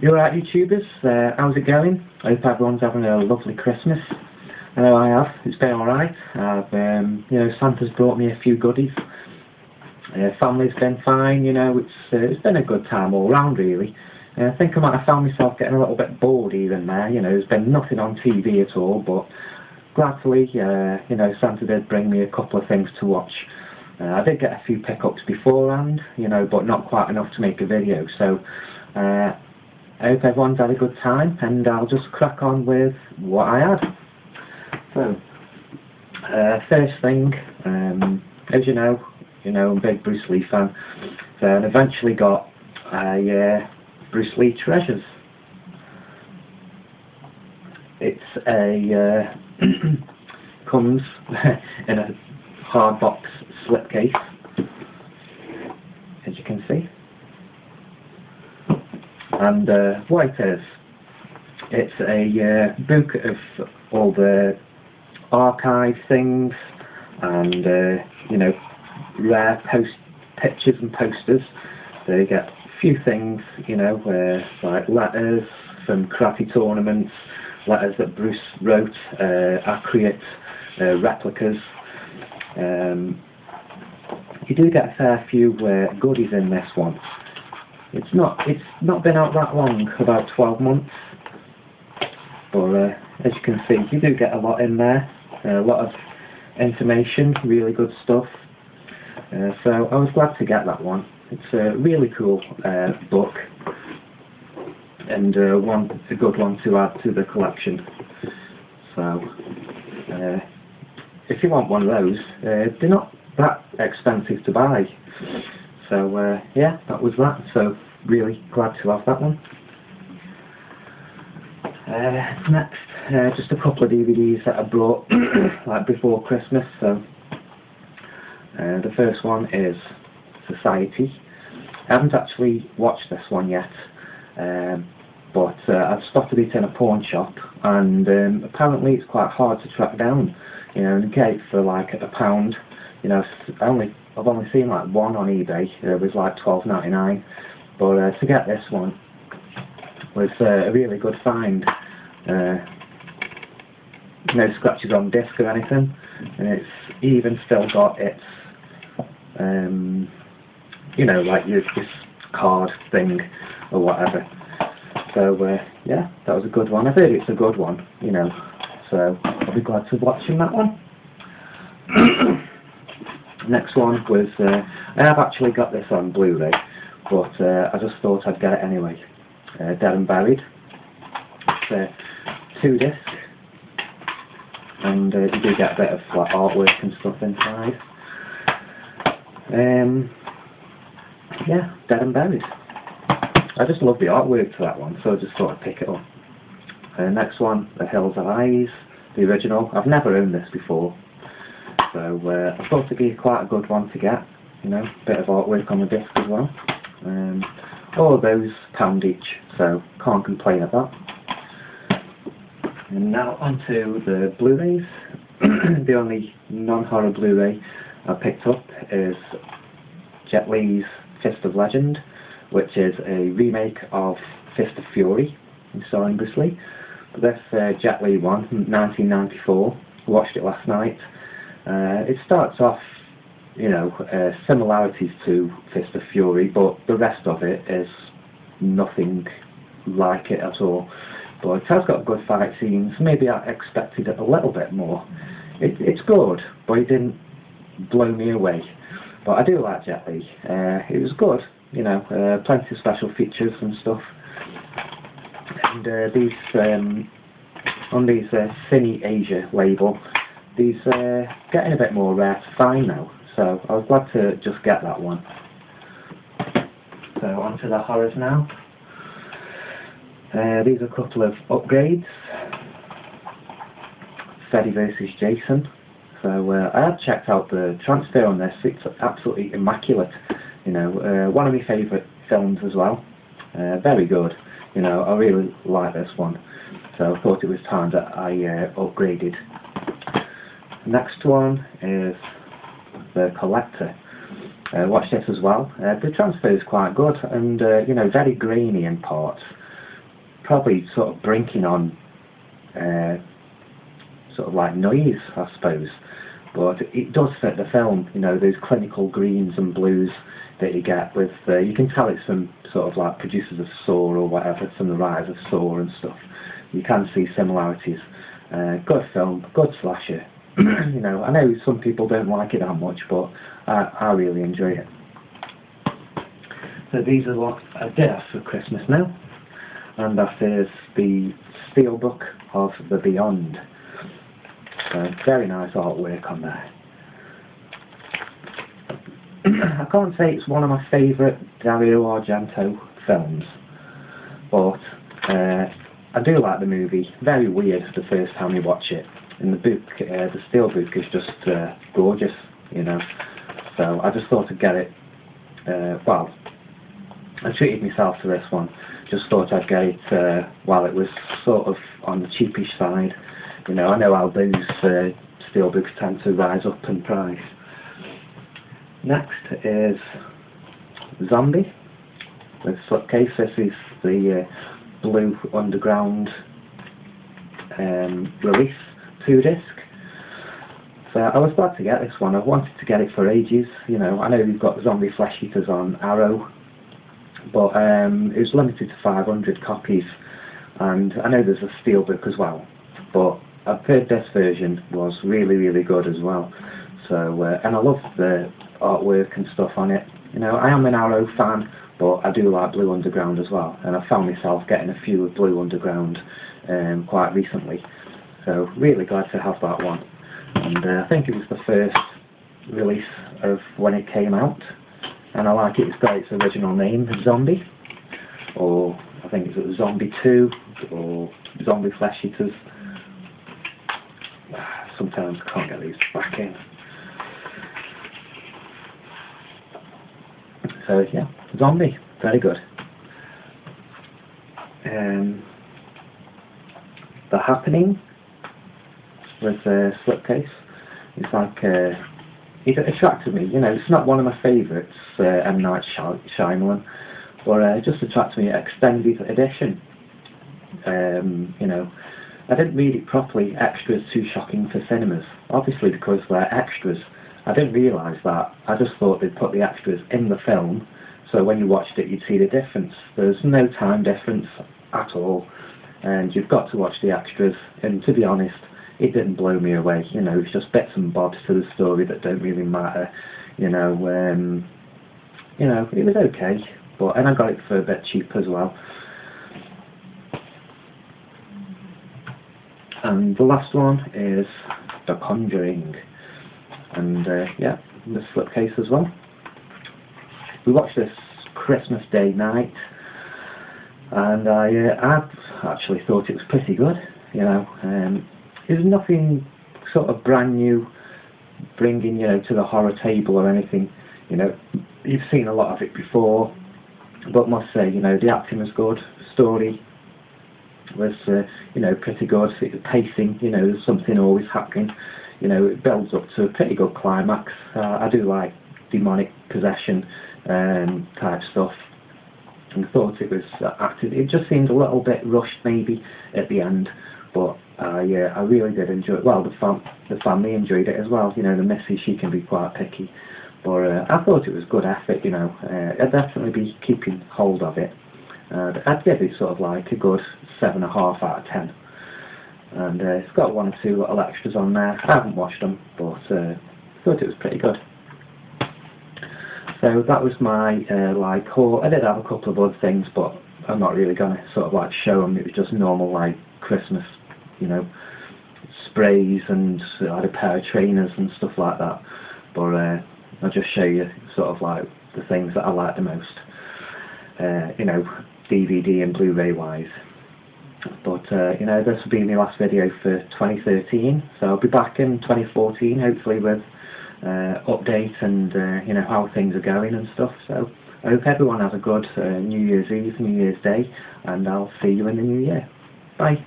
You alright, YouTubers? How's it going? I hope everyone's having a lovely Christmas. I know I have. It's been alright. I've, Santa's brought me a few goodies. Family's been fine. It's been a good time all round, really. I think I might have found myself getting a little bit bored even there. There's been nothing on TV at all, but gladly, Santa did bring me a couple of things to watch. I did get a few pickups beforehand, but not quite enough to make a video. So I hope everyone's had a good time, and I'll just crack on with what I had. So, first thing, as you know, I'm a big Bruce Lee fan, so I eventually got a Bruce Lee Treasures. It's a comes in a hard box slipcase, as you can see. And what it is, it's a book of all the archive things and rare pictures and posters. So you get a few things, like letters from crappy tournaments, letters that Bruce wrote, accurate replicas. You do get a fair few goodies in this one. It's not been out that long, about 12 months. But as you can see, you do get a lot in there, a lot of information, really good stuff. So I was glad to get that one. It's a really cool book, and a good one to add to the collection. So if you want one of those, they're not that expensive to buy. So yeah, that was that. So really glad to have that one. Next, just a couple of DVDs that I brought like before Christmas. So the first one is Society. I haven't actually watched this one yet, but I've spotted it in a pawn shop, and apparently it's quite hard to track down. And get it for like £1. I've only seen like one on eBay. It was like $12.99, but to get this one was a really good find. No scratches on disc or anything, and it's even still got its like this card thing or whatever. So yeah, that was a good one. I heard it's a good one, so I'll be glad to watching that one. Next one was, I have actually got this on Blu-ray, but I just thought I'd get it anyway. Dead and Buried. It's 2 disc, and you do get a bit of like artwork and stuff inside. Yeah, Dead and Buried. I just love the artwork for that one, so I just thought I'd pick it up. Next one, The Hills Have Eyes, the original. I've never owned this before, so I thought it'd be quite a good one to get. Bit of artwork on the disc as well. All of those £1 each, so can't complain at that. And now onto the Blu-rays. The only non-horror Blu-ray I picked up is Jet Li's Fist of Legend, which is a remake of Fist of Fury, starring Bruce Lee. But this Jet Li one, 1994, watched it last night. It starts off, similarities to Fist of Fury, but the rest of it is nothing like it at all. But it has got good fight scenes. Maybe I expected it a little bit more. It's good, but it didn't blow me away. But I do like Jet Li. It was good, plenty of special features and stuff. And these on these Cine Asia label, these getting a bit more rare to find now. So I was glad to just get that one. So on to the horrors now. These are a couple of upgrades. Freddy vs Jason. So I have checked out the transfer on this. It's absolutely immaculate. One of my favourite films as well. Very good. I really like this one. So I thought it was time that I upgraded. Next one is The Collector. Watch this as well. The transfer is quite good, and very grainy in parts, probably sort of brinking on sort of like noise, I suppose, but it does fit the film. You know, those clinical greens and blues that you get with, you can tell it's from sort of like producers of Saw or whatever, from the writers of Saw and stuff. You can see similarities. Good film, good slasher. You know, I know some people don't like it that much, but I really enjoy it. So these are what I did have for Christmas now, and that is the Steelbook of the Beyond. Very nice artwork on there. I can't say it's one of my favourite Dario Argento films, but I do like the movie. Very weird the first time you watch it. And the book, the Steelbook is just gorgeous, you know. So I just thought I'd get it. Well, I treated myself to this one. Just thought I'd get it while it was sort of on the cheapish side. You know, I know how those Steelbooks tend to rise up in price. Next is Zombie with slipcase. This is the Blue Underground release 2-disc. So I was glad to get this one. I've wanted to get it for ages. You know, I know we've got Zombie Flesh Eaters on Arrow, but it was limited to 500 copies, and I know there's a Steelbook as well, but I've heard this version was really, really good as well. So, and I love the artwork and stuff on it. You know, I am an Arrow fan, but I do like Blue Underground as well, and I found myself getting a few of Blue Underground quite recently. So, really glad to have that one. And I think it was the first release of when it came out, and I like it. It's got its original name, Zombie, or I think it's Zombie 2, or Zombie Flesh Eaters. Sometimes I can't get these back in. So yeah, Zombie, very good. The Happening with slipcase. It's like it attracted me. You know, it's not one of my favourites, M. Night Shyamalan, but it just attracted me. Extended edition. You know, I didn't read it properly. Extras too shocking for cinemas. Obviously, because they're extras. I didn't realise that. I just thought they'd put the extras in the film, so when you watched it, you'd see the difference. There's no time difference at all, and you've got to watch the extras. And to be honest, it didn't blow me away. You know, it's just bits and bobs to the story that don't really matter. You know, it was okay, and I got it for a bit cheap as well. And the last one is The Conjuring, and yeah, the slipcase as well. We watched this Christmas Day night, and I actually thought it was pretty good. You know, it was nothing sort of brand new, bringing to the horror table or anything. You know, you've seen a lot of it before, but must say, the acting was good, the story was pretty good. The pacing, there's something always happening. It builds up to a pretty good climax. I do like demonic possession type stuff, and thought it was acted. It just seemed a little bit rushed maybe at the end, but yeah, I really did enjoy it. Well, the family enjoyed it as well. The missus, she can be quite picky, but I thought it was good effort. I'd definitely be keeping hold of it. I'd give it sort of like a good 7.5 out of 10. And it's got 1 or 2 little extras on there. I haven't watched them, but thought it was pretty good. So that was my haul. I did have a couple of other things, but I'm not really going to sort of show them. It was just normal Christmas, sprays, and I had a pair of trainers and stuff like that. But I'll just show you sort of the things that I like the most. DVD and Blu-ray wise. But this will be my last video for 2013, so I'll be back in 2014 hopefully with updates and how things are going and stuff. So I hope everyone has a good New Year's Eve, New Year's Day, and I'll see you in the new year. Bye.